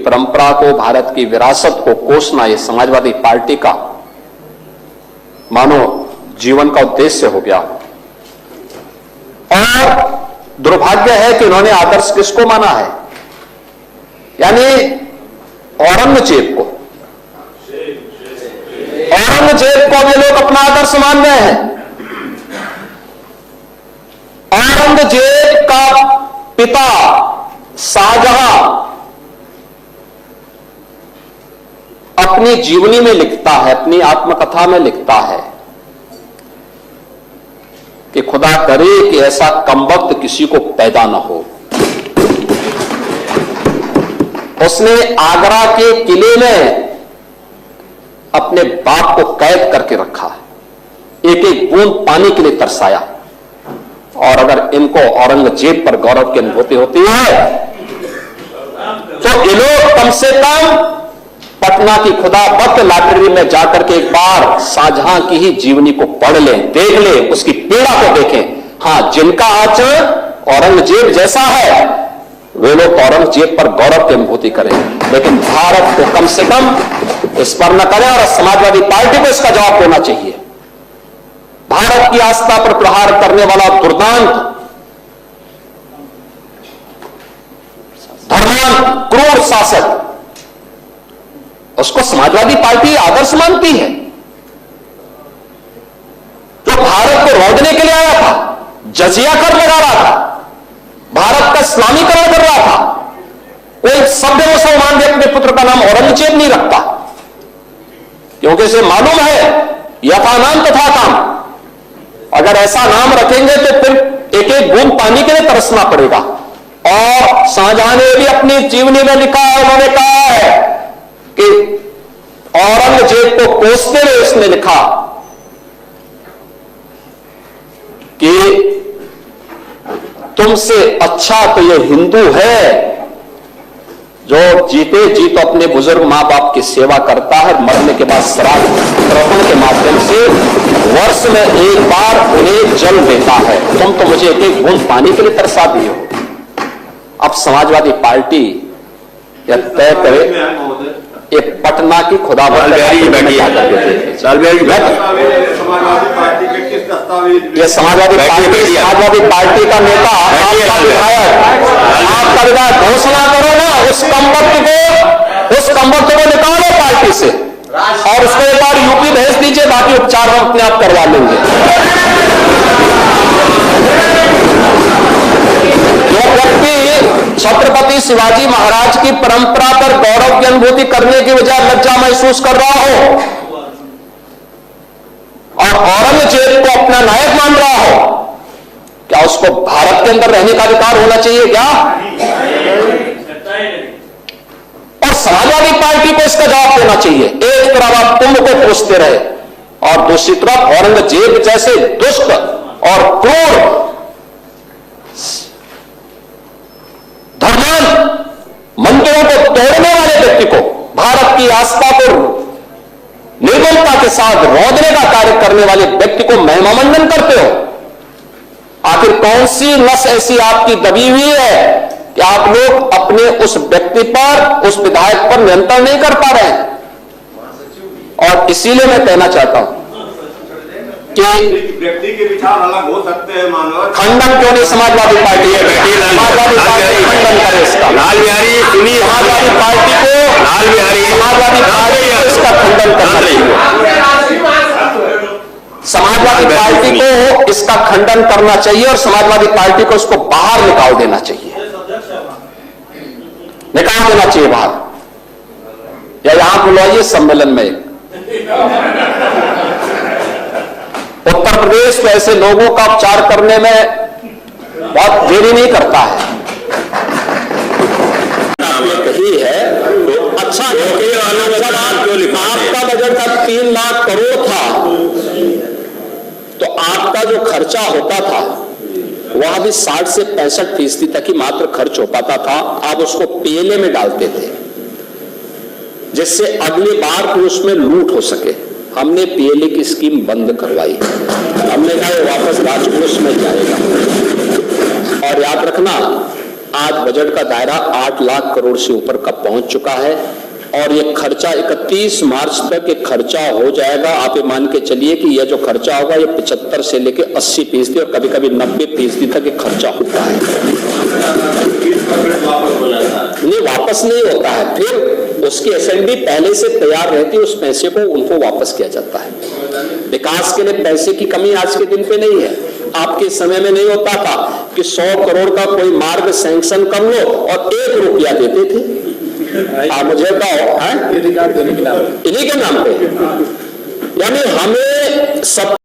परंपरा को, भारत की विरासत को कोसना ये समाजवादी पार्टी का मानो जीवन का उद्देश्य हो गया। और दुर्भाग्य है कि उन्होंने आदर्श किसको माना है, यानी औरंगजेब को। औरंगजेब को ये लोग अपना आदर्श मान रहे हैं। औरंगजेब का पिता शाहजहां अपनी जीवनी में लिखता है, अपनी आत्मकथा में लिखता है कि खुदा करे कि ऐसा कमबख्त किसी को पैदा न हो। उसने आगरा के किले में अपने बाप को कैद करके रखा, एक एक बूंद पानी के लिए तरसाया। और अगर इनको औरंगजेब पर गौरव की अनुभूति होती है तो ये लोग कम से कम पटना की खुदाबख्त लाइब्रेरी में जाकर के एक बार शाहजहां की ही जीवनी को पढ़ लें, देख लें, उसकी पीड़ा को देखें। हां, जिनका आचरण औरंगजेब जैसा है वे लोग औरंगजेब पर गौरव की अनुभूति करें, लेकिन भारत को कम से कम इस पर न करें। और समाजवादी पार्टी को इसका जवाब देना चाहिए। भारत की आस्था पर प्रहार करने वाला दुर्दांत, धर्मांत, क्रूर शासक, उसको समाजवादी पार्टी आदर्श मानती है। जो भारत को रौंदने के लिए आया था, जजिया कर लगा रहा था, भारत का इस्लामीकरण कर रहा था, कोई सभ्य मुसलमान भी अपने पुत्र का नाम औरंगजेब नहीं रखता, क्योंकि इसे मालूम है यथा नाम तथा काम। अगर ऐसा नाम रखेंगे तो फिर एक एक बूंद पानी के लिए तरसना पड़ेगा। और शाहजहां ने भी अपनी जीवनी में लिखा है, उन्होंने कहा है कि औरंगजेब को कोसते हुए उसने लिखा कि तुमसे अच्छा तो ये हिंदू है जो जीते जी तो अपने बुजुर्ग मां बाप की सेवा करता है, मरने के बाद श्राद्ध तर्पण के माध्यम से वर्ष में एक बार उन्हें जल देता है। तुम तो मुझे एक एक बूंद पानी के लिए तरसा दिए हो। अब समाजवादी पार्टी यह तय करे ये पटना की खुदाबख्त ये समाजवादी पार्टी का नेता, आपका विधायक घोषणा करो ना, उस कमबख्त को निकालो पार्टी से और उसको एक बार यूपी भेज दीजिए, बाकी उपचार हम अपने आप करवा लेंगे। जो व्यक्ति छत्रपति शिवाजी महाराज की परंपरा पर गौरव की अनुभूति करने की बजाय लज्जा महसूस कर रहा हो और औरंगजेब को अपना नायक मान रहा हो, क्या उसको भारत के अंदर रहने का अधिकार होना चाहिए क्या? और समाजवादी पार्टी को इसका जवाब देना चाहिए। एक तरफ आप कुंभ को कोसते रहे और दूसरी तरफ औरंगजेब जैसे दुष्ट और क्रूर मंदिरों को तोड़ने वाले व्यक्ति को, भारत की आस्था को निर्मलता के साथ रौंदने का कार्य करने वाले व्यक्ति को महिमामंडन करते हो। आखिर कौन सी नस ऐसी आपकी दबी हुई है कि आप लोग अपने उस व्यक्ति पर, उस विधायक पर नियंत्रण नहीं कर पा रहे हैं? और इसीलिए मैं कहना चाहता हूं कि व्यक्ति के विचार अलग हो सकते हैं, मानव खंडन क्यों नहीं समाजवादी पार्टी है? समाजवादी पार्टी खंडन करे इसका। लाल बिहारी सुनी, समाजवादी पार्टी को समाजवादी पार्टी इसका खंडन करना चाहिए। समाजवादी पार्टी को इसका खंडन करना चाहिए और समाजवादी पार्टी को इसको बाहर निकाल देना चाहिए, निकाल देना चाहिए बाहर, या यहां बुलाइए सम्मेलन में। उत्तर प्रदेश तो ऐसे लोगों का उपचार करने में बहुत देरी नहीं करता है। यही है अच्छा, आपका बजट था 3 लाख करोड़ था, तो आपका जो खर्चा होता था वह भी 60 से 65% तक ही मात्र खर्च हो पाता था। आप उसको पीएलए में डालते थे जिससे अगली बार फिर उसमें लूट हो सके। हमने पीएलए की स्कीम बंद करवाई, हमने कहा वापस राजकोष में जाएगा। और याद रखना आज बजट का दायरा 8 लाख करोड़ से ऊपर का पहुंच चुका है और ये खर्चा 31 मार्च तक ये खर्चा हो जाएगा। आप ये मान के चलिए कि यह जो खर्चा होगा ये 75 से लेके 80% और कभी कभी 90% तक ये खर्चा होता है। नहीं, वापस नहीं होता है, फिर उसकी एसएनडी पहले से तैयार रहती है, उस पैसे को उनको वापस किया जाता है। विकास के लिए पैसे की कमी आज के दिन पे नहीं है। आपके समय में नहीं होता था कि 100 करोड़ का कोई मार्ग सैंक्शन कर लो और 1 रुपया देते थे। आप मुझे बताओ, इन्हीं के नाम पे, यानी हमें सब